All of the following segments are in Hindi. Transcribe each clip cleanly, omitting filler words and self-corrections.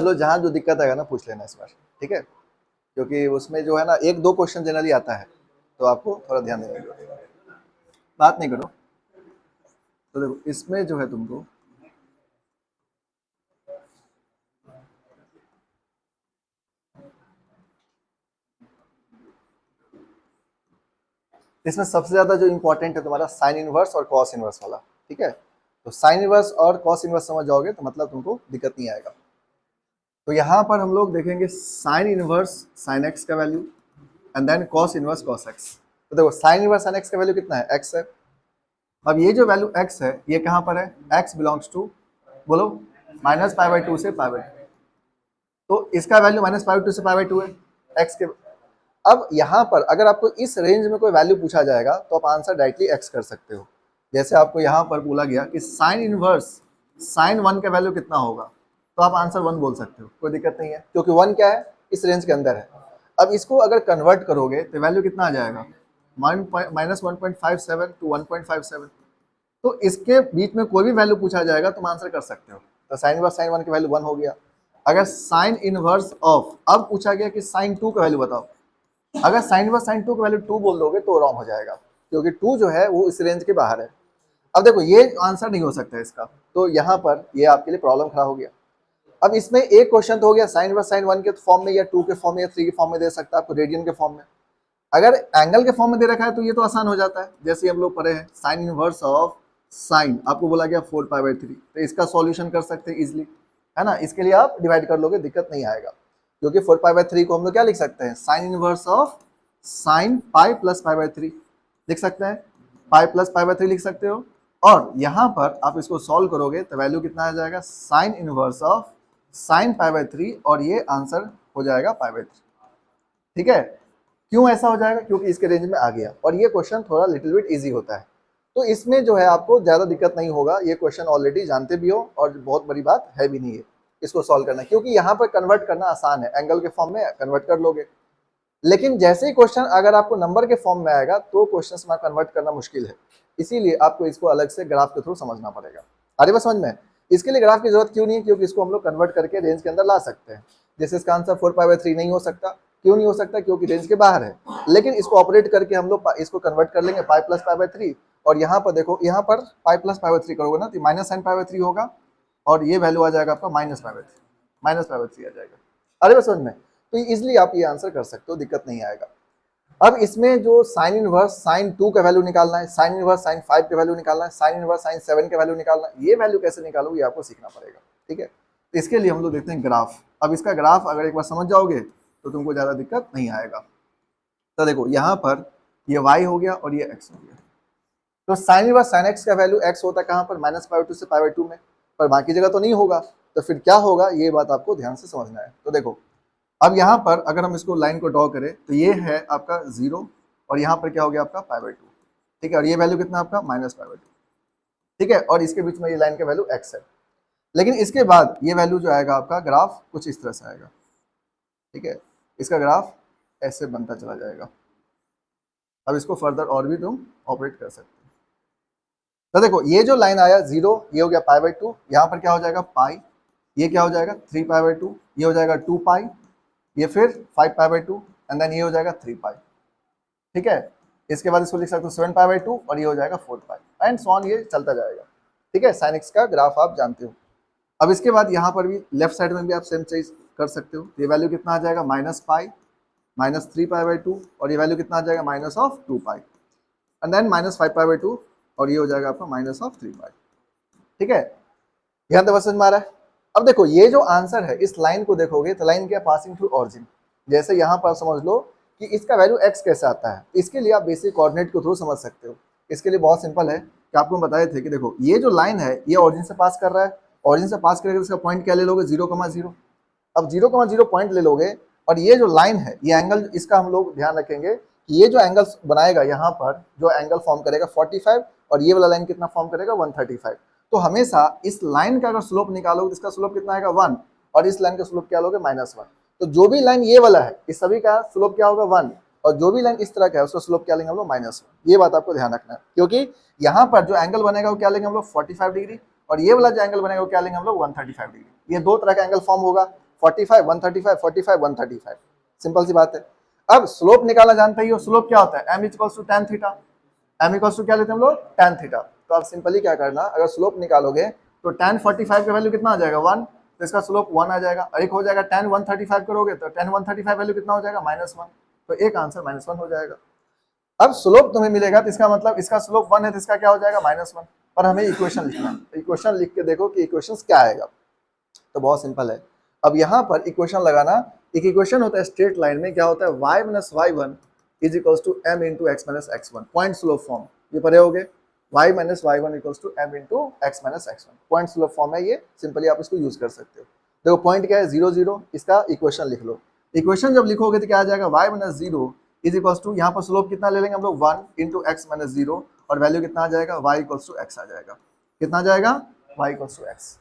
चलो जहाँ जो दिक्कत आएगा ना पूछ लेना इस बार, ठीक है, क्योंकि उसमें जो है ना 1-2 क्वेश्चन जनरली आता है, तो आपको थोड़ा ध्यान देना होगा। बात नहीं करो। तो देखो इसमें जो है तुमको इसमें सबसे ज्यादा जो इंपॉर्टेंट है तुम्हारा साइन इनवर्स और कॉस इनवर्स वाला, ठीक है। तो साइन इनवर्स और कॉस इनवर्स समझ जाओगे तो मतलब तुमको दिक्कत नहीं आएगा। तो यहाँ पर हम लोग देखेंगे साइन इनवर्स साइन एक्स का value and then cos inverse cos x. तो देखो साइन इनवर्स साइन एक्स का वैल्यू कितना है, एक्स है। अब ये जो वैल्यू एक्स है ये कहाँ पर है, एक्स बिलोंग्स टू, बोलो, -π/2 से π/2। तो इसका वैल्यू -π/2 से π/2 है एक्स के। अब यहाँ पर अगर आपको इस रेंज में कोई वैल्यू पूछा जाएगा तो आप आंसर डायरेक्टली एक्स कर सकते हो। जैसे आपको यहाँ पर बोला गया कि साइन इनवर्स साइन 1 का वैल्यू कितना होगा, तो आप आंसर 1 बोल सकते हो, कोई दिक्कत नहीं है, क्योंकि 1 क्या है, इस रेंज के अंदर है। अब इसको अगर कन्वर्ट करोगे तो वैल्यू कितना आ जाएगा, -1.57 टू 1.57। तो इसके बीच में कोई भी वैल्यू पूछा जाएगा तुम आंसर कर सकते हो। तो साइन इनवर्स साइन 1 की वैल्यू 1 हो गया। अगर साइन इनवर्स ऑफ, अब पूछा गया कि साइन 2 का वैल्यू बताओ, अगर साइन इनवर्स साइन 2 का वैल्यू 2 बोल दोगे तो रॉन्ग हो जाएगा, क्योंकि 2 जो है वो इस रेंज के बाहर है। अब देखो ये आंसर नहीं हो सकता है इसका, तो यहाँ पर ये आपके लिए प्रॉब्लम खड़ा हो गया। अब इसमें एक क्वेश्चन तो हो गया साइन इनवर्स साइन 1 के फॉर्म में या 2 के फॉर्म में या 3 के फॉर्म में दे सकता है आपको, रेडियन के फॉर्म में। अगर एंगल के फॉर्म में दे रखा है तो ये तो आसान हो जाता है, जैसे हम लोग पढ़े हैं साइन इनवर्स ऑफ साइन, आपको बोला गया 4π/3, तो इसका सॉल्यूशन कर सकते हैं इजिली, है ना। इसके लिए आप डिवाइड कर लोगे, दिक्कत नहीं आएगा, क्योंकि 4π/3 को हम लोग क्या लिख सकते हैं, sine inverse of sine pi plus π/3 लिख सकते हैं, पाई प्लस π/3 लिख सकते हो। और यहाँ पर आप इसको सॉल्व करोगे तो वैल्यू कितना आ जाएगा, साइन इनवर्स ऑफ साइन π/3, और ये आंसर हो जाएगा π/3, ठीक है। क्यों ऐसा हो जाएगा, क्योंकि इसके रेंज में आ गया, और ये क्वेश्चन थोड़ा लिटिल बिट इजी होता है। तो इसमें जो है आपको ज़्यादा दिक्कत नहीं होगा, ये क्वेश्चन ऑलरेडी जानते भी हो और बहुत बड़ी बात है भी नहीं है इसको सॉल्व करना, क्योंकि यहाँ पर कन्वर्ट करना आसान है, एंगल के फॉर्म में कन्वर्ट कर लोगे। लेकिन जैसे ही क्वेश्चन अगर आपको नंबर के फॉर्म में आएगा तो क्वेश्चन में कन्वर्ट करना मुश्किल है, इसीलिए आपको इसको अलग से ग्राफ के थ्रू समझना पड़ेगा। अरे बस समझ में, इसके लिए ग्राफ की जरूरत क्यों नहीं है, क्योंकि इसको हम लोग कन्वर्ट करके रेंज के अंदर ला सकते हैं। जैसे इसका आंसर 4π/3 नहीं हो सकता, क्यों नहीं हो सकता, क्योंकि रेंज के बाहर है। लेकिन इसको ऑपरेट करके हम लोग इसको कन्वर्ट कर लेंगे पाई प्लस π/3, और यहाँ पर देखो, यहाँ पर पाई प्लस π/3 करोगे ना तो माइनस साइन π/3 होगा, और ये वैल्यू आ जाएगा आपका -π/3 आ जाएगा। अरे बस समझ में, तो इजिली आप ये आंसर कर सकते हो, दिक्कत नहीं आएगा। अब इसमें जो साइन इनवर्स साइन 2 का वैल्यू निकालना है, साइन इनवर्स साइन 5 का वैल्यू निकालना है, साइन इनवर्स साइन 7 का वैल्यू निकालना है, ये वैल्यू कैसे निकालोगे आपको सीखना पड़ेगा, ठीक है। तो इसके लिए हम लोग देखते हैं ग्राफ। अब इसका ग्राफ अगर एक बार समझ जाओगे तो तुमको ज़्यादा दिक्कत नहीं आएगा। तो देखो यहाँ पर ये y हो गया और ये x हो गया। तो साइन इनवर्स साइन x का वैल्यू x होता है कहाँ पर, -π/2 से π/2 में, पर बाकी जगह तो नहीं होगा। तो फिर क्या होगा, ये बात आपको ध्यान से समझना है। तो देखो अब यहाँ पर अगर हम इसको लाइन को ड्रॉ करें तो ये है आपका 0, और यहाँ पर क्या हो गया आपका π/2, ठीक है, और ये वैल्यू कितना आपका -π/2, ठीक है, और इसके बीच में ये लाइन का वैल्यू x है। लेकिन इसके बाद ये वैल्यू जो आएगा आपका ग्राफ कुछ इस तरह से आएगा, ठीक है, इसका ग्राफ ऐसे बनता चला जाएगा। अब इसको फर्दर और भी तुम ऑपरेट कर सकते हो। तो देखो ये जो लाइन आया 0, ये हो गया π/2, यहाँ पर क्या हो जाएगा पाई, ये क्या हो जाएगा 3π/2, ये हो जाएगा 2 पाई, ये फिर 5π/2, एंड देन ये हो जाएगा 3 पाई, ठीक है। इसके बाद इसको लिख सकते हो 7π/2, और ये हो जाएगा 4 पाई, एंड सो ऑन, ये चलता जाएगा, ठीक है। साइन एक्स का ग्राफ आप जानते हो। अब इसके बाद यहाँ पर भी लेफ्ट साइड में भी आप सेम चीज कर सकते हो। ये वैल्यू कितना आ जाएगा, -π, -3π/2, और ये वैल्यू कितना आ जाएगा, -2 पाई, एंड देन -5π/2, और ये हो जाएगा आपका -3 पाई, ठीक है। यहाँ तक समझ में आ रहा है। अब देखो ये जो आंसर है, इस लाइन को देखोगे तो लाइन क्या, पासिंग थ्रू ऑरिजिन। जैसे यहाँ पर समझ लो कि इसका वैल्यू x कैसे आता है, इसके लिए आप बेसिक कोऑर्डिनेट के थ्रू समझ सकते हो। इसके लिए बहुत सिंपल है कि आपको बताए थे कि देखो ये जो लाइन है ये ऑरिजिन से पास कर रहा है, ऑरिजिन से पास करेगा, इसका पॉइंट क्या ले लोगे, 0,0। अब 0,0 पॉइंट ले लोगे, और ये जो लाइन है ये एंगल, इसका हम लोग ध्यान रखेंगे कि ये जो एंगल बनाएगा यहाँ पर, जो एंगल फॉर्म करेगा 45, और ये वाला लाइन कितना फॉर्म करेगा 135। तो हमेशा इस लाइन का अगर स्लोप निकालोगे तो इसका स्लोप कितना आएगा 1, और इस लाइन का स्लोप क्या लोगे -1। तो जो भी लाइन ये वाला है इस सभी का स्लोप क्या होगा 1, और जो भी लाइन इस तरह का है उसका स्लोप क्या लेंगे हम लोग -1। ये बात आपको ध्यान रखना है, क्योंकि यहाँ पर जो एंगल बनेगा वो क्या लेंगे हम लोग 45 डिग्री, और ये वाला जो एंगल बनेगा वो क्या लेंगे हम लोग 135 डिग्री। ये दो तरह का एंगल फॉर्म होगा। 45 135 45 135, सिंपल सी बात है। अब स्लोप निकालना जानते ही हो, स्लोप क्या होता है, m equals to tan theta, m equals to क्या लेते हैं हम लोग, tan थीटा। तो आप सिंपली क्या करना, अगर स्लोप निकालोगे तो tan 45 का वैल्यू कितना आ जाएगा 1, तो इसका स्लोप 1 आ जाएगा। और एक हो जाएगा tan 135 करोगे तो tan 135 वैल्यू कितना हो जाएगा -1, तो एक आंसर -1 हो जाएगा। अब स्लोप तुम्हें मिलेगा तो इसका मतलब इसका स्लोप 1 है तो इसका क्या हो जाएगा -1, पर हमें इक्वेशन लिखना है। इक्वेशन लिख के देखो कि इक्वेशन क्या आएगा, तो बहुत सिंपल है। अब यहाँ पर इक्वेशन लगाना, एक इक्वेशन होता है स्ट्रेट लाइन में, क्या होता है y minus y1 is equals to m into x minus x1, point slope form, ये पढ़े होगे, y minus y1 equals to m into x minus x1, point slope form है ये, सिंपली आप इसको यूज कर सकते हो। देखो पॉइंट क्या है 0 0, इसका इक्वेशन लिख लो। इक्वेशन जब लिखोगे तो क्या आ जाएगा, y minus 0 is equals to, यहाँ पर स्लोप कितना ले लेंगे हम लोग 1 इंटू एक्स माइनस 0, और वैल्यू कितना आ जाएगा y इक्वल्स टू x आ जाएगा, कितना आ जाएगा y इक्वल्स टू x,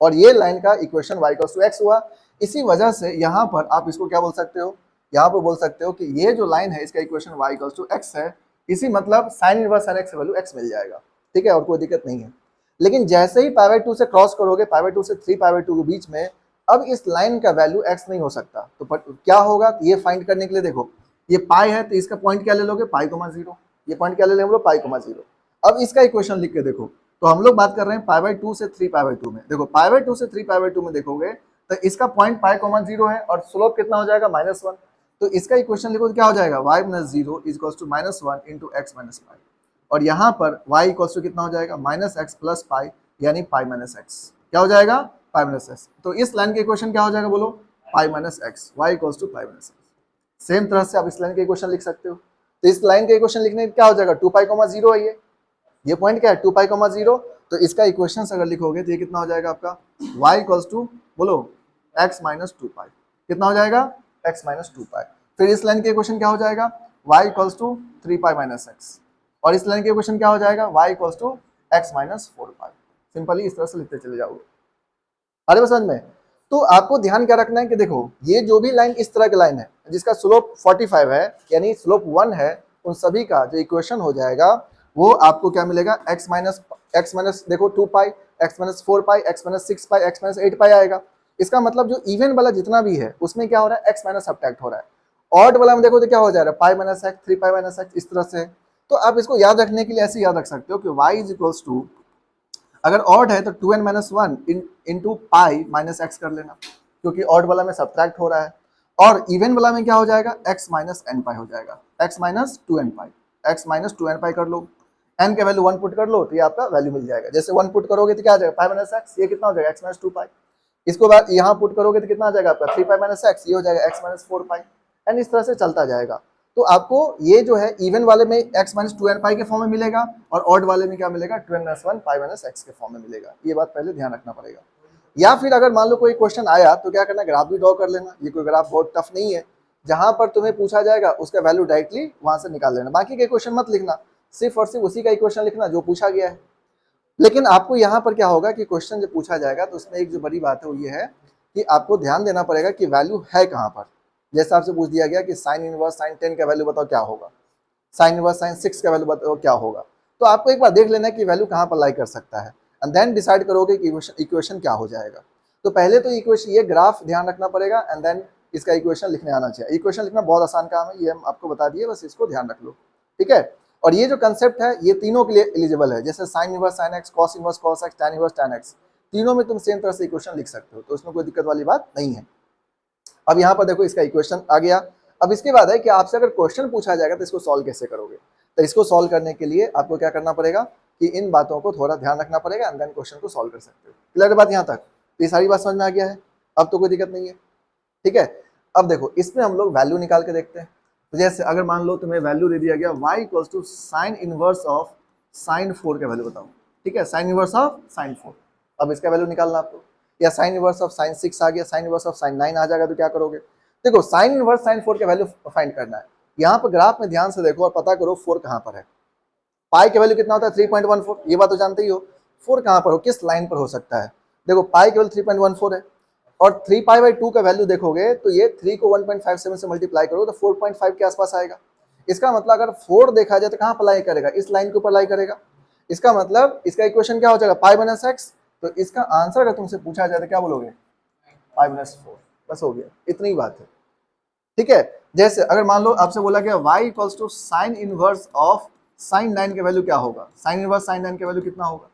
और ये लाइन का equation y equals to x हुआ। इसी वजह से यहाँ पर आप इसको क्या बोल सकते हो, यहाँ पर बोल सकते हो कि ये जो लाइन है इसका equation y equals to x है, इसी मतलब sine inverse sine x value x मिल जाएगा, ठीक है, और कोई दिक्कत नहीं है। लेकिन जैसे ही π/2 से क्रॉस करोगे, π/2 से 3π/2 के बीच में, अब इस लाइन का वैल्यू x नहीं हो सकता, तो क्या होगा, ये फाइंड करने के लिए देखो ये पाई है तो इसका पॉइंट क्या ले लोगे, π,0, ये पॉइंट क्या ले लेंगे हम लोग, π,0। अब इसका इक्वेशन लिख के देखो, तो हम लोग बात कर रहे हैं π/2 से 3π/2 में, देखो π/2 से 3π/2 में देखोगे तो इसका पॉइंट π,0 है और स्लोप कितना हो जाएगा -1, तो इसका इक्वेशन लिखो तो क्या हो जाएगा y minus 0 is equals to -1 into x minus pi, और यहाँ पर y इक्वल्स टू कितना हो जाएगा -x प्लस पाई, यानी पाई माइनस एक्स, क्या हो जाएगा पाई माइनस एक्स। तो इस लाइन के इक्वेशन क्या हो जाएगा बोलो, pi minus x, y equals to pi minus x. Same तरह से आप इस लाइन के इक्वेशन लिख सकते हो, तो इस लाइन के इक्वेशन लिखने क्या हो जाएगा 2π,0 है, ये पॉइंट क्या है 2π,0, तो इसका इक्वेशन अगर लिखोगे तो ये कितना हो जाएगा आपका y इक्वल्स टू बोलो x माइनस 2π, कितना हो जाएगा x माइनस 2π। फिर इस लाइन के इक्वेशन क्या हो जाएगा y equals to 3π minus x, और इस लाइन के इक्वेशन क्या हो जाएगा y equals to x minus 4π। Simply इस तरह से लिखते चले जाओगे, अरे बस समझ में। तो आपको ध्यान क्या रखना है कि देखो ये जो भी लाइन इस तरह की लाइन है जिसका स्लोप 45 है यानी स्लोप 1 है, उन सभी का जो इक्वेशन हो जाएगा वो आपको क्या मिलेगा, x माइनस देखो 2π, x minus 4π, x minus 6π, x minus 8π आएगा। इसका मतलब जो इवन वाला जितना भी है उसमें क्या हो रहा है, x माइनस सब्ट्रैक्ट हो रहा है। ऑड वाला में देखो तो क्या हो जा रहा है pi minus x, 3π minus x, इस तरह से। तो आप इसको याद रखने के लिए ऐसे याद रख सकते हो कि y इज इक्वल्स टू, अगर ऑड है तो 2n minus 1 into pi minus x कर लेना, क्योंकि ऑड वाला में सब्ट्रैक्ट हो रहा है, और इवन वाला में क्या हो जाएगा x माइनस एन पाई हो जाएगा, x माइनस 2n पाई, x माइनस 2n पाई कर लो, n के वैल्यू 1 पुट कर लो तो ये आपका वैल्यू मिल जाएगा। जैसे 1 पुट करोगे तो क्या आ जाएगा पाई माइनस एक्स, ये कितना हो जाएगा x माइनस 2 पाई, इसको बाद यहाँ पुट करोगे तो कितना आ जाएगा आपका 3π माइनस एक्स, ये हो जाएगा x माइनस 4 पाई, एंड इस तरह से चलता जाएगा। तो आपको ये जो है इवन वाले में x माइनस 2n पाई के फॉर्म में मिलेगा, और ऑड वाले में क्या मिलेगा 2n माइनस 1 पाई माइनस एक्स के फॉर्म में मिलेगा। ये बात पहले ध्यान रखना पड़ेगा। या फिर अगर मान लो कोई क्वेश्चन आया तो क्या करना, ग्राफ भी ड्रॉ कर लेना, ये कोई ग्राफ बहुत टफ नहीं है, जहां पर तुम्हें पूछा जाएगा उसका वैल्यू डायरेक्टली वहां से निकाल लेना, बाकी के क्वेश्चन मत लिखना, सिर्फ और सिर्फ उसी का इक्वेशन लिखना जो पूछा गया है। लेकिन आपको यहाँ पर क्या होगा कि क्वेश्चन जब पूछा जाएगा तो उसमें एक जो बड़ी बात है वो ये है कि आपको ध्यान देना पड़ेगा कि वैल्यू है कहाँ पर। जैसे आपसे पूछ दिया गया कि साइन इनवर्स साइन 10 का वैल्यू बताओ क्या होगा, साइन इनवर्स साइन 6 का वैल्यू बताओ क्या होगा, तो आपको एक बार देख लेना है कि वैल्यू कहाँ पर लाई कर सकता है, एंड देन डिसाइड करोगे कि इक्वेशन क्या हो जाएगा। तो पहले तो इक्वेशन ये ग्राफ ध्यान रखना पड़ेगा, एंड देन इसका इक्वेशन लिखने आना चाहिए। इक्वेशन लिखना बहुत आसान काम है, ये हम आपको बता दिए, बस इसको ध्यान रख लो, ठीक है। और ये जो कंसेप्ट है ये तीनों के लिए एलिजिबल है, जैसे sign inverse sine x, cos inverse cos x, tan inverse tan x, तीनों में तुम सेम तरह से इक्वेशन लिख सकते हो, तो उसमें कोई दिक्कत वाली बात नहीं है। अब यहाँ पर देखो इसका इक्वेशन आ गया। अब इसके बाद है कि आपसे अगर क्वेश्चन पूछा जाएगा तो इसको सॉल्व कैसे करोगे, तो इसको सॉल्व करने के लिए आपको क्या करना पड़ेगा कि इन बातों को थोड़ा ध्यान रखना पड़ेगा, एंड देन क्वेश्चन को सॉल्व कर सकते हो। क्लियर बात यहाँ तक, तो ये सारी बात समझ में आ गया है, अब तो कोई दिक्कत नहीं है, ठीक है। अब देखो इसमें हम लोग वैल्यू निकाल के देखते हैं। तो जैसे अगर मान लो तुम्हें वैल्यू दे दिया गया y equals to sine inverse of sine 4 का वैल्यू बताओ, ठीक है, साइन इनवर्स ऑफ साइन 4। अब इसका वैल्यू निकालना आपको, या साइन इनवर्स ऑफ साइन 6 आ गया, साइन इनवर्स ऑफ साइन 9 आ जाएगा, तो क्या करोगे, देखो साइन इनवर्स साइन 4 का वैल्यू फाइंड करना है। यहाँ पर ग्राफ में ध्यान से देखो और पता करो 4 कहाँ पर है। पाई का वैल्यू कितना होता है 3.14, ये बात तो जानते ही हो। 4 कहाँ पर हो, किस लाइन पर हो सकता है, देखो पाई केवल 3.14 है, और 3π/2 का वैल्यू देखोगे तो ये 3 को 1.57 से मल्टीप्लाई करो तो 4.5 के आसपास आएगा। इसका मतलब अगर 4 देखा जाए तो कहाँ पर लाई करेगा, इस लाइन के ऊपर लाई करेगा। इसका मतलब इसका इक्वेशन क्या हो जाएगा पाई माइनस एक्स। तो इसका आंसर अगर तुमसे पूछा जाए तो क्या बोलोगे पाई माइनस 4, बस हो गया, इतनी ही बात है। ठीक है, जैसे अगर मान लो आपसे बोला गया y equals to sine inverse of sine 9 के वैल्यू क्या होगा, साइन इनवर्स साइन 9 के वैल्यू कितना होगा।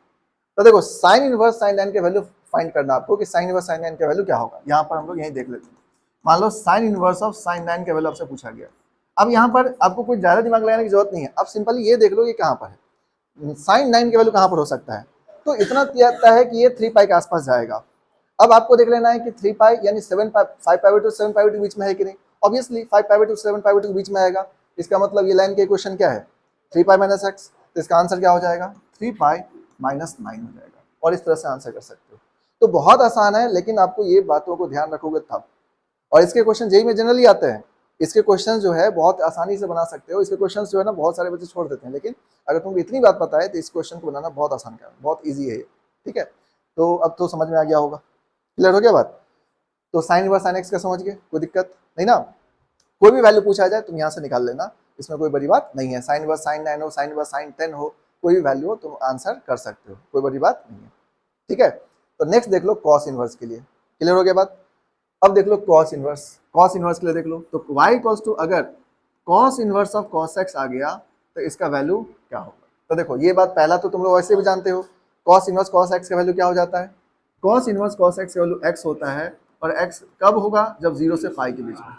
तो देखो साइन इनवर्स साइन 9 के वैल्यू फाइंड करना आपको कि साइन इनवर्स साइन 9 के वैल्यू क्या होगा। यहाँ पर हम लोग यही देख लेते हैं, मान लो साइन इनवर्स ऑफ साइन 9 के वैल्यू आपसे पूछा गया। अब यहाँ पर आपको कोई ज्यादा दिमाग लगाने की जरूरत नहीं है, आप सिंपली ये देख लो कि कहाँ पर है साइन 9 के वैल्यू कहाँ पर हो सकता है। तो इतना आता है कि ये 3 पाई के आसपास जाएगा। अब आपको देख लेना है कि 3 पाई यानी 7 पाई 5 पाई टू 7 पाई के बीच में है कि नहीं। ऑब्वियसली 5 पाई टू 7 पाई के बीच में आएगा। इसका मतलब ये लाइन के इक्वेशन क्या है 3 पाई माइनस एक्स। तो इसका आंसर क्या हो जाएगा 3 पाई माइनस 9 हो जाएगा। और इस तरह से आंसर कर सकते हो। तो बहुत आसान है, लेकिन आपको ये बातों को ध्यान रखोगे तब। और इसके क्वेश्चन जेईई में जनरली आते हैं। इसके क्वेश्चन जो है बहुत आसानी से बना सकते हो। इसके क्वेश्चन जो है ना बहुत सारे बच्चे छोड़ देते हैं, लेकिन अगर तुमको इतनी बात पता है तो इस क्वेश्चन को बनाना बहुत आसान है, बहुत ईजी है। ठीक है, तो अब तो समझ में आ गया होगा, क्लियर हो गया बात। तो साइन इनवर्स साइन एक्स का समझ गए, कोई दिक्कत नहीं ना। कोई भी वैल्यू पूछा जाए तुम यहाँ से निकाल लेना, इसमें कोई बड़ी बात नहीं है। साइन इनवर्स साइन 9 हो, साइन इनवर्स साइन 10 हो, कोई भी वैल्यू हो तुम आंसर कर सकते हो, कोई बड़ी बात नहीं है। ठीक है, तो नेक्स्ट देख लो कॉस इनवर्स के लिए, क्लियर हो गया बात। अब देख लो कॉस इनवर्स, कॉस इनवर्स के लिए देख लो तो y इक्वल्स टू अगर cos inverse of cos x आ गया तो इसका वैल्यू क्या होगा। तो देखो ये बात पहला तो तुम लोग वैसे भी जानते हो, कॉस इनवर्स कॉस एक्स का वैल्यू क्या हो जाता है, कॉस इनवर्स कॉस एक्स का वैल्यू x होता है। और x कब होगा जब 0 से पाई के बीच में।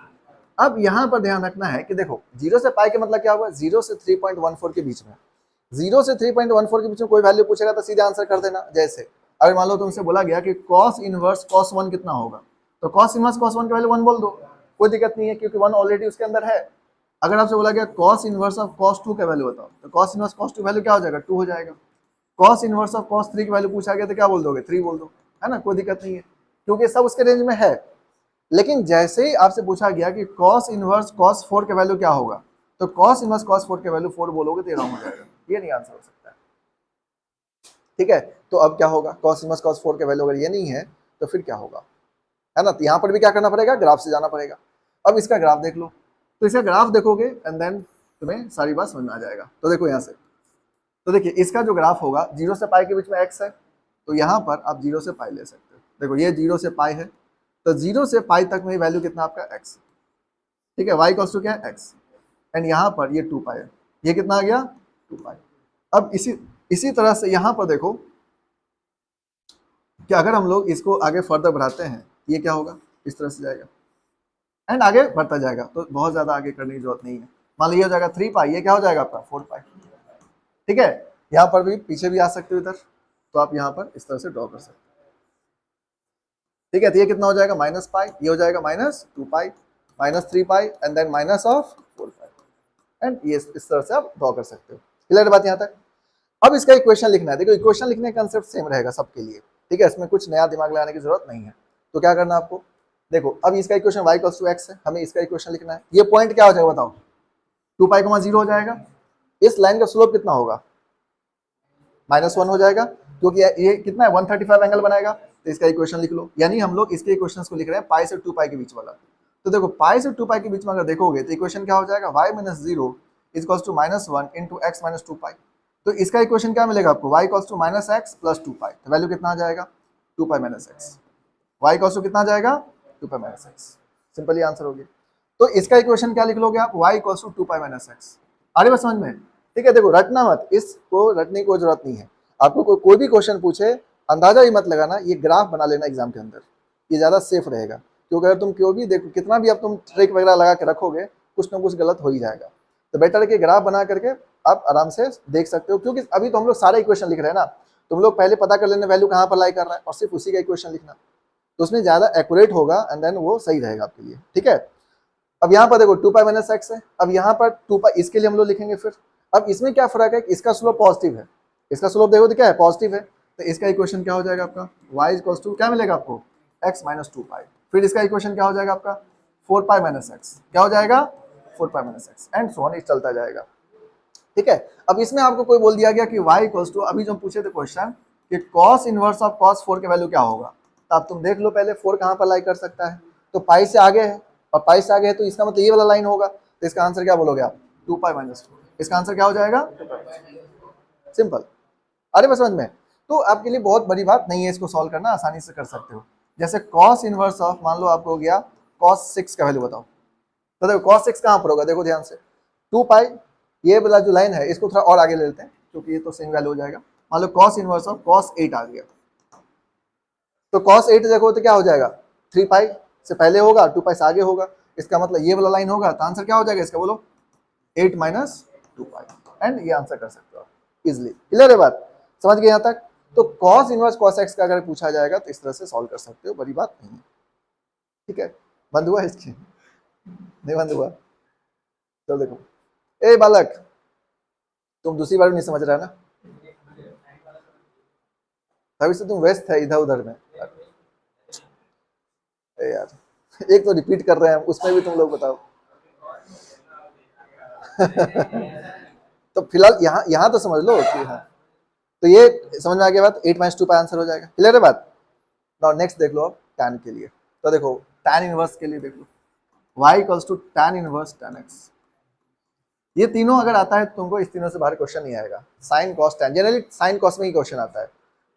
अब यहाँ पर ध्यान रखना है कि देखो 0 से पाई के मतलब क्या होगा 0 से 3.14 के बीच में। 0 से 3.14 के बीच में कोई वैल्यू पूछेगा तो सीधे आंसर कर देना। जैसे अगर मान लो तुमसे बोला गया कि कॉस इनवर्स कॉस 1 कितना होगा, तो कॉस इनवर्स कॉस 1 की वैल्यू 1 बोल दो, कोई दिक्कत नहीं है क्योंकि 1 ऑलरेडी उसके अंदर है। अगर आपसे बोला गया कॉस इनवर्स ऑफ कॉस 2 का वैल्यू बताओ, तो कॉस इनवर्स कॉस 2 वैल्यू क्या हो जाएगा 2 हो जाएगा। कॉस इनवर्स ऑफ कॉस 3 की वैल्यू पूछा गया तो क्या बोल दोगे 3 बोल दो, है ना, कोई दिक्कत नहीं है क्योंकि सब उसके रेंज में है। लेकिन जैसे ही आपसे पूछा गया कि कॉस इनवर्स कॉस 4 का वैल्यू क्या होगा, तो कॉस इनवर्स कॉस 4 के वैल्यू 4 बोलोगे तो ये रॉन्ग हो जाएगा, ये नहीं आंसर हो सकता है। ठीक है, तो अब क्या होगा कॉस इनवर्स कॉस 4 के वैल्यू अगर ये नहीं है तो फिर क्या होगा, है ना। तो यहाँ पर भी क्या करना पड़ेगा ग्राफ से जाना पड़ेगा। अब इसका ग्राफ देख लो, तो इसका ग्राफ देखोगे एंड देन तुम्हें सारी बात समझ में आ जाएगा। तो देखो यहाँ से, तो देखिए इसका जो ग्राफ होगा 0 से पाई के बीच में x है, तो यहाँ पर आप 0 से पाई ले सकते हो। देखो ये 0 से पाई है, तो 0 से पाई तक में वैल्यू कितना आपका x। ठीक है, y इक्वल्स टू क्या है x, एंड यहाँ पर ये 2 पाई है, ये कितना आ गया 2 पाई। अब इसी तरह से यहाँ पर देखो कि अगर हम लोग इसको आगे फर्दर बढ़ाते हैं ये क्या होगा इस तरह से जाएगा एंड आगे बढ़ता जाएगा, तो बहुत ज्यादा आगे करने की जरूरत नहीं है। मान लीजिए हो जाएगा 3 पाई, ये क्या हो जाएगा आपका 4 पाई। ठीक है, यहाँ पर भी पीछे भी आ सकते हो इधर, तो आप यहाँ पर इस तरह से ड्रॉ कर सकते हो। ठीक है, तो ये कितना हो जाएगा माइनस पाई, ये हो जाएगा minus 2 pi, minus 3 pi and then minus of 4 pi, and ये इस तरह से आप ड्रॉ कर सकते हो। क्लियर बात यहाँ तक। अब इसका इक्वेशन लिखना है। देखो इक्वेशन लिखने का कंसेप्ट सेम रहेगा सबके लिए, ठीक है, इसमें कुछ नया दिमाग लगाने की जरूरत नहीं है। तो क्या करना आपको, देखो अब इसका equation y equals to x है, हमें इसका इक्वेशन लिखना है। ये पॉइंट क्या हो जाएगा बताओ 2 पाई 0 हो जाएगा। इस लाइन का स्लोप कितना होगा -1 हो जाएगा, क्योंकि ये कितना है 135 एंगल बनाएगा। तो इसका इक्वेशन लिख लो, यानी हम लोग इसके इक्वेशंस को लिख रहे हैं पाई से 2 पाई के बीच वाला। तो देखो पाई से 2 पाई के बीच में अगर देखोगे तो इक्वेशन क्या हो जाएगा y - 0 equals to -1 into x - 2 pi. तो इसका इक्वेशन क्या मिलेगा आपको y equals to -x plus 2 pi. तो वैल्यू कितना आ जाएगा 2 pi - x। y equals to कितना आ जाएगा 2 पाई - x। सिंपली आंसर हो गया। तो इसका इक्वेशन क्या लिख लोगे आप y equals to 2 pi - x। आ रही बात समझ में। ठीक है, देखो रटना मत, इसको रटने की कोई जरूरत नहीं है। आपको कोई भी क्वेश्चन पूछे अंदाजा ही मत लगाना, ये ग्राफ बना लेना एग्जाम के अंदर, ये ज्यादा सेफ रहेगा। क्योंकि अगर तुम क्यों भी देखो कितना भी अब तुम ट्रिक वगैरह लगा के रखोगे कुछ ना कुछ गलत हो ही जाएगा। तो बेटर है कि ग्राफ बना करके आप आराम से देख सकते हो, क्योंकि अभी तो हम लोग सारे इक्वेशन लिख रहे हैं ना। तुम लोग पहले पता कर लेना वैल्यू कहाँ पर लाई कर रहा है और सिर्फ उसी का इक्वेशन लिखना, तो उसमें ज्यादा एक्यूरेट होगा एंड देन वो सही रहेगा आपके लिए। ठीक है, अब यहाँ पर देखो 2 पाई - x है, अब यहाँ पर 2 पाई इसके लिए हम लोग लिखेंगे। फिर अब इसमें क्या फर्क है, इसका स्लोप पॉजिटिव है, इसका स्लोप देखो तो क्या है पॉजिटिव है। तो इसका इक्वेशन क्या हो जाएगा आपका y इक्वल्स टू क्या मिलेगा आपको x - 2 पाई। फिर इसका इक्वेशन क्या हो जाएगा आपका 4 पाई - x, क्या हो जाएगा 4 पाई - x एंड सो ऑन, चलता जाएगा। ठीक है, अब इसमें आपको कोई बोल दिया गया कि y इक्वल्स टू, अभी जो पूछे थे क्वेश्चन कि cos इनवर्स ऑफ cos 4 के वैल्यू क्या होगा, तो अब तुम देख लो पहले 4 कहाँ पर लाई कर सकता है, तो पाई से आगे है, और पाई से आगे है तो इसका मतलब ये वाला लाइन होगा। तो इसका आंसर क्या बोलोगे आप 2 पाई - 4। इसका आंसर क्या हो जाएगा सिंपल। अरे बस समझ में। तो आपके लिए बहुत बड़ी बात नहीं है, इसको सॉल्व करना आसानी से कर सकते हो। जैसे cos इनवर्स ऑफ, मान लो आपको हो गया cos 6 का वैल्यू बताओ, तो देखो cos 6 कहाँ पर होगा, देखो ध्यान से 2 पाई, ये वाला जो लाइन है इसको थोड़ा और आगे ले लेते हैं क्योंकि ये तो सेम वैल्यू हो जाएगा। मान लो cos इनवर्स ऑफ cos 8 आ गया, तो cos 8 देखो तो क्या हो जाएगा, 3 पाई से पहले होगा, 2 पाई से आगे होगा, इसका मतलब ये वाला लाइन होगा, तो आंसर क्या हो जाएगा इसका, बोलो 8 माइनस 2 पाई। एंड ये आंसर कर सकते हो आप इजिली। क्लियर है बात, समझ गए यहाँ तक। तो cos इनवर्स cos x का अगर पूछा जाएगा तो इस तरह से सॉल्व कर सकते हो, बड़ी बात नहीं है। ठीक है, बंद हुआ इसकी, नहीं बंद हुआ, चलो देखो। ए बालक, तुम दूसरी बार नहीं समझ रहा ना, तभी से तुम व्यस्त है इधर उधर में। ए यार, एक तो रिपीट कर रहे हैं उसमें भी तुम लोग बताओ। तो फिलहाल यहाँ तो समझ लो कि हाँ, तो ये समझ में आ गया बात, 8 माइनस 2 पाई आंसर हो जाएगा। क्लियर है बात। नाउ नेक्स्ट देख लो अब tan के लिए, तो देखो tan इनवर्स के लिए देख लो, y equals to tan inverse tan x। ये तीनों अगर आता है तुमको, इस तीनों से बाहर क्वेश्चन नहीं आएगा। sin cos tan, generally sin cos में ही क्वेश्चन आता है,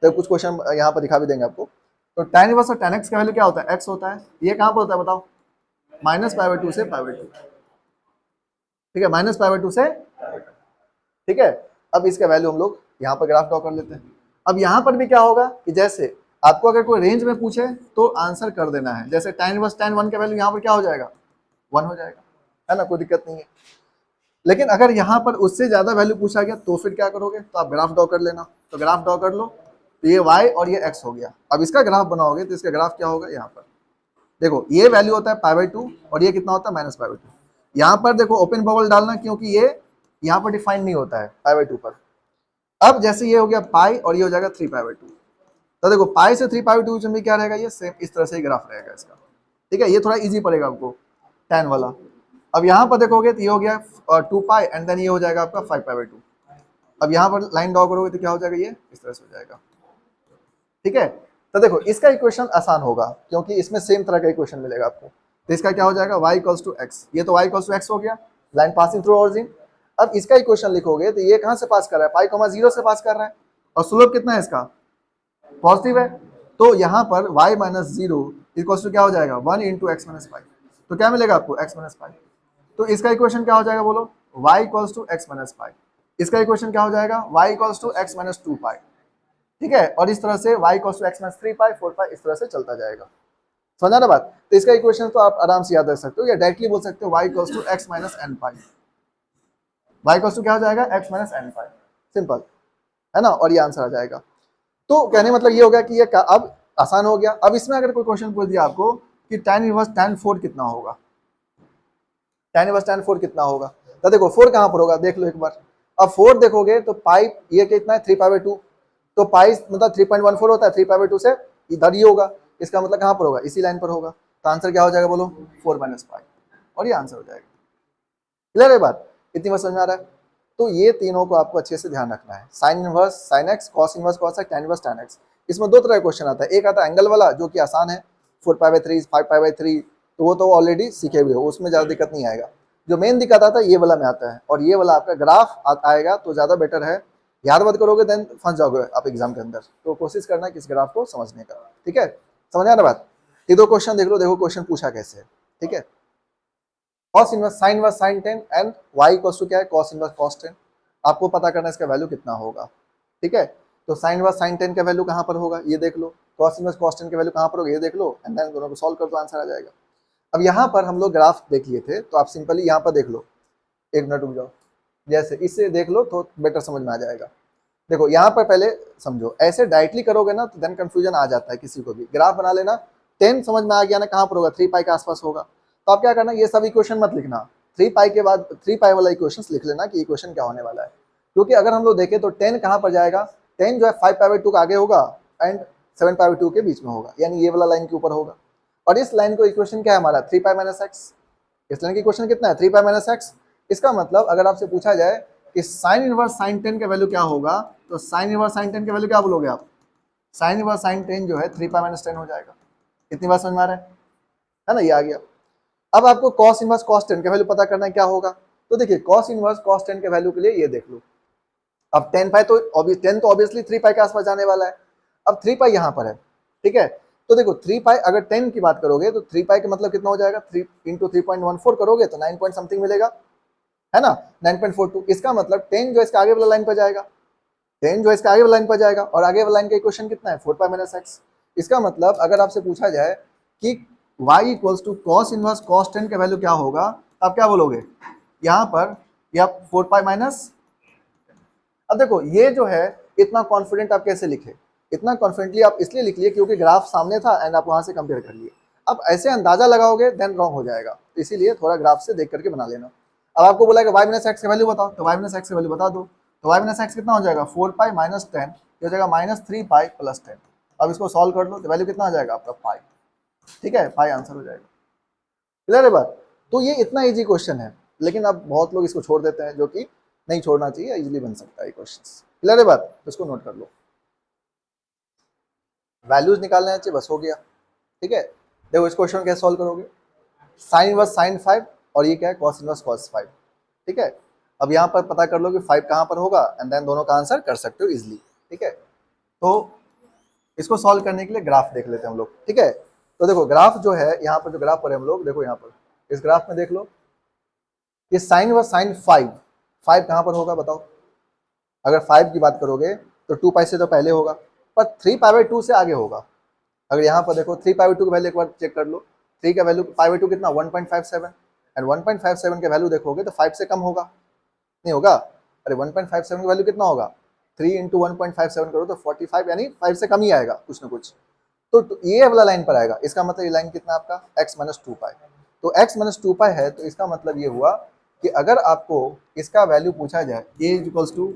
तो कुछ क्वेश्चन यहाँ पर दिखा भी देंगे आपको। तो tan इनवर्स और tan x का वैल्यू क्या होता है, x होता है। ये कहाँ पर होता है बताओ, -π/2 से π/2। ठीक है, -π/2 से, ठीक है। अब इसका वैल्यू हम लोग यहाँ पर ग्राफ ड्रॉ कर लेते हैं। अब यहाँ पर भी क्या होगा कि जैसे आपको अगर कोई रेंज में पूछे तो आंसर कर देना है। जैसे tan इनवर्स tan 1 का वैल्यू यहाँ पर क्या हो जाएगा, 1 हो जाएगा, है ना, कोई दिक्कत नहीं है। लेकिन अगर यहाँ पर उससे ज्यादा वैल्यू पूछा गया तो फिर क्या करोगे, तो आप ग्राफ ड्रॉ कर लेना। तो ग्राफ ड्रॉ कर लो, तो ये y और ये x हो गया। अब इसका ग्राफ बनाओगे तो इसका ग्राफ क्या होगा, यहाँ पर देखो ये वैल्यू होता है π/2 और ये कितना होता है -π/2। यहाँ पर देखो ओपन बबल डालना, क्योंकि ये यहाँ पर डिफाइन नहीं होता है π/2 पर। अब जैसे ये हो गया पाई और ये हो जाएगा 3π/2, तो देखो पाई से 3π/2 में क्या रहेगा, ये सेम इस तरह से ही ग्राफ रहेगा इसका। ठीक है, ये थोड़ा इजी पड़ेगा आपको tan वाला। अब यहाँ पर देखोगे तो ये हो गया 2 पाई एंड देन ये हो जाएगा आपका 5π/2। अब यहाँ पर लाइन ड्रॉ करोगे तो क्या हो जाएगा, ये इस तरह से हो जाएगा। ठीक है, तो देखो इसका इक्वेशन आसान होगा क्योंकि इसमें सेम तरह का इक्वेशन मिलेगा आपको। तो इसका क्या हो जाएगा, y इक्वल्स टू x, ये तो y इक्वल्स टू x हो गया, लाइन पासिंग थ्रू ओरिजिन। अब इसका इक्वेशन लिखोगे तो ये कहाँ से पास कर रहा है, पाई कॉमा 0 से पास कर रहा है, और स्लोप कितना है इसका, पॉजिटिव है। तो यहाँ पर y माइनस 0 इक्वल्स टू क्या हो जाएगा, 1 इंटू एक्स माइनस पाई। तो क्या मिलेगा आपको, x माइनस पाई। तो इसका इक्वेशन क्या हो जाएगा, बोलो y equals to x minus pi. इसका इक्वेशन क्या हो जाएगा, y equals to x minus 2 pi. ठीक है, और इस तरह से y equals to x minus 3 pi 4 pi, इस तरह से चलता जाएगा। समझा ना बात। तो इसका इक्वेशन तो आप आराम से याद रख सकते हो, या डायरेक्टली बोल सकते हो y equals to x minus n pi. y equals to क्या हो जाएगा, x minus n pi, simple है ना, और ये आंसर आ जाएगा। तो कहने मतलब ये हो गया कि ये अब आसान हो गया। अब इसमें अगर कोई क्वेश्चन पूछ दिया आपको कि tan इनवर्स tan 4 कितना होगा, tan इनवर्स tan 4 कितना होगा, तो देखो 4 कहाँ पर होगा, देख लो एक बार। अब 4 देखोगे तो पाई ये कितना है, 3π/2, तो पाई मतलब 3.14 होता है, 3π/2 से इधर ही होगा, इसका मतलब कहाँ पर होगा, इसी लाइन पर होगा। तो आंसर क्या हो जाएगा, बोलो 4 माइनस पाई, और ये आंसर हो जाएगा। क्लियर है बात, इतनी बात समझ में आ रहा है। तो ये तीनों को आपको अच्छे से ध्यान रखना है, sign inverse sine x, cos inverse cos x, tan inverse tan x। इसमें दो तरह का क्वेश्चन आता है, एक आता है एंगल वाला जो कि आसान है, 4π/3 5π/3, तो वो तो ऑलरेडी सीखे हुए हो, उसमें ज़्यादा दिक्कत नहीं आएगा। जो मेन दिक्कत आता है ये वाला में आता है, और ये वाला आपका ग्राफ आएगा तो ज़्यादा बेटर है। याद मत करोगे देन फंस जाओगे आप एग्जाम के अंदर, तो कोशिश करना कि इस ग्राफ को समझने का। ठीक है, समझ आ रहा बात। ये दो क्वेश्चन देख लो, देखो क्वेश्चन पूछा कैसे है। ठीक है, cos inverse sin 10 and y equals to क्या है, cos इनवर्स cos 10। आपको पता करना है इसका वैल्यू कितना होगा। ठीक है, तो sin इनवर्स sin 10 का वैल्यू कहाँ पर होगा, ये देख लो, cos इनवर्स cos 10 का वैल्यू कहाँ पर होगा, ये देख लो, एंड देन दोनों को सॉल्व कर दो, आंसर आ जाएगा। अब यहाँ पर हम लोग ग्राफ देख लिए थे, तो आप सिंपली यहाँ पर देख लो, एक मिनट रुक जाओ, जैसे इससे देख लो तो बेटर समझ में आ जाएगा। देखो यहाँ पर पहले समझो, ऐसे डायरेक्टली करोगे ना तो देन कंफ्यूजन आ जाता है किसी को भी। ग्राफ बना लेना, 10 समझ में आ गया ना कहाँ पर होगा, 3 पाई के आसपास होगा। तो आप क्या करना, ये सब इक्वेशन मत लिखना, 3 पाई के बाद 3 पाई वाला इक्वेशन लिख लेना कि इक्वेशन क्या होने वाला है। क्योंकि अगर हम लोग देखें तो 10 कहाँ पर जाएगा, 10 जो है 5π/2 का आगे होगा एंड 7π/2 के बीच में होगा, यानी ये वाला लाइन के ऊपर होगा। और इस लाइन को इक्वेशन क्या है हमारा, 3 पाई माइनस एक्स। इस लाइन की इक्वेशन कितना है, 3 पाई माइनस एक्स। इसका मतलब अगर आपसे पूछा जाए कि साइन इनवर्स साइन 10 का वैल्यू क्या होगा, तो साइन इनवर्स साइन 10 का वैल्यू क्या बोलोगे आप, साइन इनवर्स साइन 10 जो है 3 पाई माइनस 10 हो जाएगा। इतनी बात समझ में आ रहा है ना, ये आ गया। अब आपको cos इनवर्स cos 10 का वैल्यू पता करना है, क्या होगा। तो देखिए cos इनवर्स cos 10 के वैल्यू के लिए ये देख लो, अब 10 पाई तो 10 तो ऑब्वियसली 3 पाई के आसपास जाने वाला है। अब 3 पाई यहाँ पर है, ठीक है, तो देखो 3 पाई अगर 10 की बात करोगे तो 3 पाई का मतलब कितना हो जाएगा, 3 इंटू 3.14 करोगे तो 9 पॉइंट समथिंग मिलेगा, है ना, 9.42। इसका मतलब 10 जो इसके आगे वाला लाइन पर जाएगा, 10 जो इसके आगे वाला लाइन पर जाएगा, और आगे वाला लाइन का इक्वेशन कितना है 4 पाई माइनस एक्स। इसका मतलब अगर आपसे पूछा जाए कि y equals to cos inverse cos 10 का वैल्यू क्या होगा, आप क्या बोलोगे यहाँ पर, या 4 पाई माइनस। अब देखो ये जो है इतना कॉन्फिडेंट आप कैसे लिखे, इतना कॉन्फिडेंटली आप इसलिए लिख लिए क्योंकि ग्राफ सामने था एंड आप वहां से कंपेयर कर लिए। अब ऐसे अंदाजा लगाओगे देन रॉन्ग हो जाएगा, तो इसीलिए थोड़ा ग्राफ से देख करके बना लेना। अब आपको बोला कि y माइनस एक्स की वैल्यू बताओ, तो y माइनस एक्स की वैल्यू बता दो, तो y माइनस एक्स कितना हो जाएगा 4 पाई माइनस 10, ये हो जाएगा माइनस 3 पाई प्लस 10। अब इसको सॉल्व कर लो तो वैल्यू कितना आ जाएगा आपका पाई, ठीक है, पाई आंसर हो जाएगा। क्लियर है बात। तो ये इतना इजी क्वेश्चन है, लेकिन अब बहुत लोग इसको छोड़ देते हैं, जो कि नहीं छोड़ना चाहिए, इजीली बन सकता है क्वेश्चन। क्लियर है बात, तो इसको नोट कर लो, वैल्यूज निकालना चाहिए, बस हो गया। ठीक है, देखो इस क्वेश्चन कैसे सॉल्व करोगे, साइन इनवर्स साइन 5 और ये क्या है कॉस इनवर्स कॉस 5। ठीक है, अब यहाँ पर पता कर लो कि 5 कहाँ पर होगा एंड देन दोनों का आंसर कर सकते हो इजिली। ठीक है, तो इसको सॉल्व करने के लिए ग्राफ देख लेते हैं हम लोग। ठीक है, तो देखो ग्राफ जो है यहाँ पर, जो ग्राफ पर हम लोग देखो यहाँ पर इस ग्राफ में देख लो, ये साइन व साइन 5 कहाँ पर होगा बताओ। अगर 5 की बात करोगे तो 2 पाई से तो पहले होगा, पर 3 पाई बाई 2 से आगे होगा। अगर यहाँ पर देखो 3 पाई बाई 2 की वैल्यू एक बार चेक कर लो, 3 का वैल्यू पाई बाई 2 कितना 1.57, एंड 1.57 के वैल्यू देखोगे तो 5 से कम होगा, नहीं होगा। अरे 1.57 की वैल्यू कितना होगा, 3 इंटू 1.57 करो तो 45, यानी 5 से कम ही आएगा कुछ ना कुछ। तो ये वाला लाइन पर आएगा, इसका मतलब ये लाइन कितना आपका x माइनस 2 पाई। तो x माइनस 2 पाई है, तो इसका मतलब ये हुआ कि अगर आपको इसका वैल्यू पूछा जाए a equals to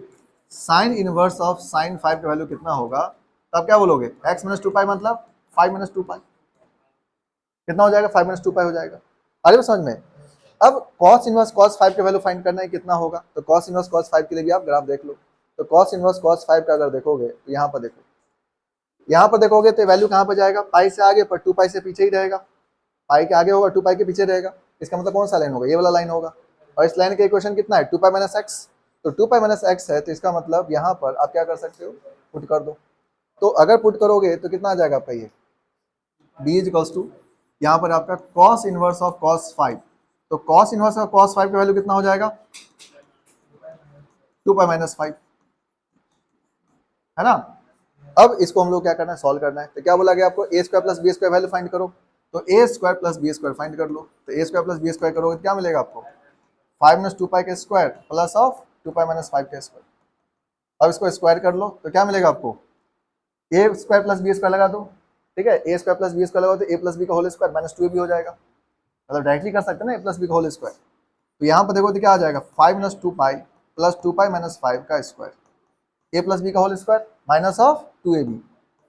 sine inverse of sine 5 का वैल्यू कितना होगा, तो आप क्या बोलोगे x माइनस 2 पाई मतलब 5 माइनस 2 पाई, कितना हो जाएगा 5 माइनस 2 पाई हो जाएगा। अरे वो समझ में। अब cos इनवर्स cos 5 का वैल्यू फाइंड करना है कितना होगा, तो cos इनवर्स cos 5 के लिए भी आप ग्राफ देख लो। तो cos इनवर्स cos 5 का अगर देखोगे तो यहाँ पर देखो, यहाँ पर देखोगे तो वैल्यू कहाँ पर जाएगा, पाई से आगे पर 2 पाई से पीछे ही रहेगा, पाई के आगे होगा 2 पाई के पीछे रहेगा। इसका मतलब कौन सा लाइन होगा, ये वाला लाइन होगा। और इस लाइन का इक्वेशन कितना है 2 पाई माइनस एक्स, तो 2 पाई माइनस एक्स है, तो इसका मतलब यहाँ पर आप क्या कर सकते हो पुट कर दो। तो अगर पुट करोगे तो कितना आ जाएगा आपका ये b इज इक्वल्स टू, यहाँ पर आपका cos इनवर्स ऑफ cos 5, तो cos इनवर्स ऑफ cos 5 का वैल्यू कितना हो जाएगा 2 पाई माइनस 5, है ना। अब इसको हम लोग क्या करना है सॉल्व करना है, तो क्या बोला गया आपको a square plus b square value find करो, तो a square plus b square find कर लो। तो a square plus b square करोगे तो क्या मिलेगा आपको 5 माइनस 2 पाई का square plus of 2 pi minus 5 का स्क्वायर। अब इसको स्क्वायर कर लो तो क्या मिलेगा आपको a square plus b square लगा दो। ठीक है, a square plus b square लगाओ तो a प्लस बी का होल स्क्वायर माइनस 2ab हो जाएगा, मतलब डायरेक्टली कर सकते हैं ना a प्लस बी का होल स्क्वायर। तो यहाँ पर देखो तो क्या आ जाएगा 5 minus 2 pi plus 2 pi minus 5 का स्क्वायर, a प्लस बी का whole square minus of 2ab,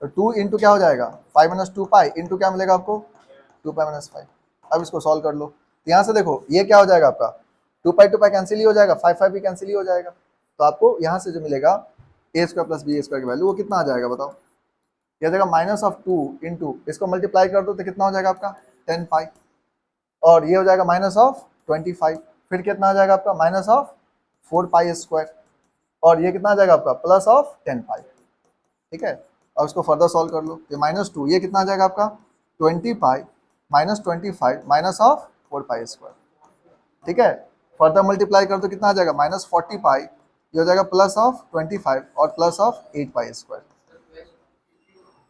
तो 2 इंटू क्या हो जाएगा 5 माइनस 2 पाई इंटू क्या मिलेगा आपको 2 पाई माइनस 5। अब इसको सॉल्व कर लो, तो यहाँ से देखो ये क्या हो जाएगा आपका 2 पाई कैंसिल ही हो जाएगा, 5 भी कैंसिल ही हो जाएगा। तो आपको यहाँ से जो मिलेगा a square plus b square की वैल्यू वो कितना आ जाएगा बताओ, यह जाएगा माइनस ऑफ 2 इंटू इसको मल्टीप्लाई कर दो तो कितना हो जाएगा आपका 10 पाई, और ये हो जाएगा माइनस ऑफ 25, फिर कितना आ जाएगा आपका माइनस ऑफ 4 पाई स्क्वायर, और ये कितना आ जाएगा आपका प्लस ऑफ 10 पाई। ठीक है, अब इसको फर्दर सॉल्व कर लो, तो माइनस 2 ये कितना आ जाएगा आपका 20 pi minus 25 minus of 4 pi square. ठीक है, फर्दर मल्टीप्लाई कर दो कितना आ जाएगा माइनस 40 पाई, ये हो जाएगा प्लस ऑफ 25 और प्लस ऑफ 8 पाई स्क्वायर।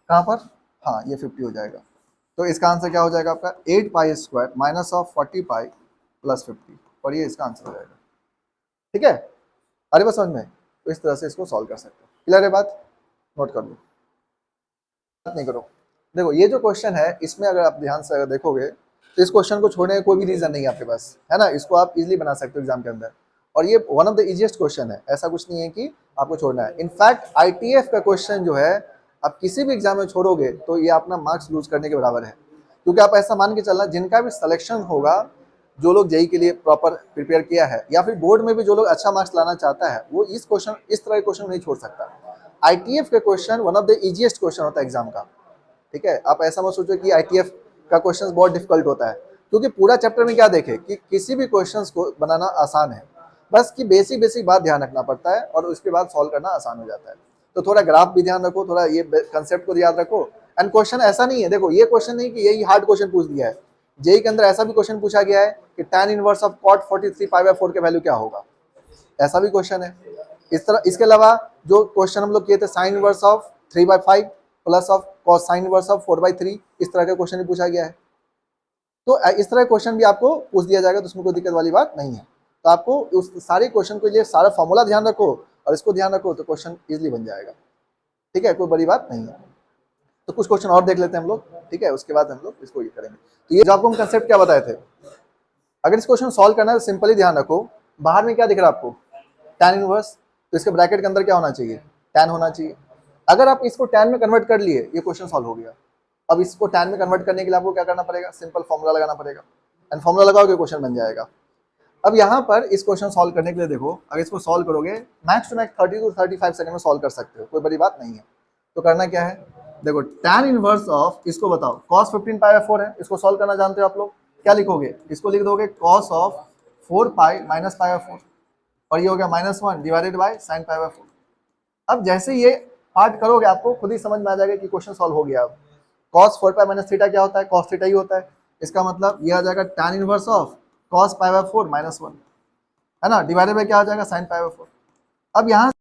कहाँ पर, हाँ ये 50 हो जाएगा। तो इसका आंसर क्या हो जाएगा आपका 8 pi square minus of 40 pi plus 50, और ये इसका आंसर हो जाएगा। ठीक है, अरे बस समझ में, तो इस तरह से इसको सॉल्व कर सकते हो। क्लियर है बात, नोट कर लो, बात नहीं करो। देखो ये जो क्वेश्चन है इसमें अगर आप ध्यान से अगर देखोगे तो इस क्वेश्चन को छोड़ने का कोई भी रीजन नहीं है आपके पास, है ना। इसको आप इजीली बना सकते हो एग्जाम के अंदर, और ये one of the easiest question है, ऐसा कुछ नहीं है कि आपको छोड़ना है। इनफैक्ट आईटीएफ का क्वेश्चन जो है आप किसी भी एग्जाम में छोड़ोगे तो ये अपना मार्क्स लूज करने के बराबर है, क्योंकि आप ऐसा मान के चलना जिनका भी सिलेक्शन होगा, जो लोग जेई के लिए प्रॉपर प्रिपेयर किया है या फिर बोर्ड में भी जो लोग अच्छा मार्क्स लाना चाहता है, वो इस तरह के क्वेश्चन नहीं छोड़ सकता। आईटीएफ का question one of the easiest question होता है एग्जाम का। ठीक है, आप ऐसा मत सोचो कि आईटीएफ का क्वेश्चन बहुत डिफिकल्ट होता है, क्योंकि पूरा चैप्टर में क्या देखे कि किसी भी क्वेश्चन को बनाना आसान है, बस की बेसिक बात ध्यान रखना पड़ता है और उसके बाद सॉल्व करना आसान हो जाता है। तो थोड़ा ग्राफ भी ध्यान रखो, थोड़ा ये कंसेप्ट को याद रखो, एंड क्वेश्चन ऐसा नहीं है, देखो ये क्वेश्चन नहीं कि यही हार्ड क्वेश्चन पूछ दिया है, जेई के अंदर ऐसा भी क्वेश्चन पूछा गया है कि tan inverse of cot 43 pi by 4 के वैल्यू क्या होगा, ऐसा भी क्वेश्चन है। इस तरह इसके अलावा जो क्वेश्चन हम लोग किए थे sign inverse of 3/5 plus of cos sign inverse of 4/3, इस तरह का क्वेश्चन भी पूछा गया है। तो इस तरह क्वेश्चन भी आपको पूछ दिया जाएगा, तो उसमें कोई दिक्कत वाली बात नहीं है। तो आपको उस सारे क्वेश्चन के लिए सारा फॉर्मूला ध्यान रखो और इसको ध्यान रखो तो क्वेश्चन इजीली बन जाएगा, ठीक है, कोई बड़ी बात नहीं है। तो कुछ क्वेश्चन और देख लेते हैं हम लोग, ठीक है, उसके बाद हम लोग इसको ये करेंगे। तो ये जो आपको हम कंसेप्ट क्या बताए थे, अगर इस क्वेश्चन सॉल्व करना है तो सिंपली ध्यान रखो, बाहर में क्या दिख रहा है आपको, tan इनवर्स, तो इसके ब्रैकेट के अंदर क्या होना चाहिए, tan होना चाहिए। अगर आप इसको tan में कन्वर्ट कर लिए, ये क्वेश्चन सॉल्व हो गया। अब इसको tan में कन्वर्ट करने के लिए आपको क्या करना पड़ेगा, सिंपल फॉर्मूला लगाना पड़ेगा, एंड फॉर्मूला लगाओगे क्वेश्चन बन जाएगा। अब यहाँ पर इस क्वेश्चन सॉल्व करने के लिए देखो, अगर इसको सॉल्व करोगे max to max 30 to 35 second में सॉल्व कर सकते हो, कोई बड़ी बात नहीं है। तो करना क्या है, देखो tan इनवर्स ऑफ, इसको बताओ cos 15 पाई बाय 4 है, इसको सॉल्व करना जानते हो आप लोग, क्या लिखोगे, इसको लिख दोगे cos of 4 pi minus pi by 4, और ये हो गया -1 divided by sin pi by 4। अब जैसे ये पार्ट करोगे आपको खुद ही समझ में आ जाएगा कि क्वेश्चन सॉल्व हो गया। अब cos 4 पाई माइनस थीटा क्या होता है, cos थीटा ही होता है, इसका मतलब ये आ जाएगा tan inverse of cos pi by 4 -1, है ना, डिवाइडेड बाय क्या आ जाएगा sin पाई बाय 4। अब यहाँ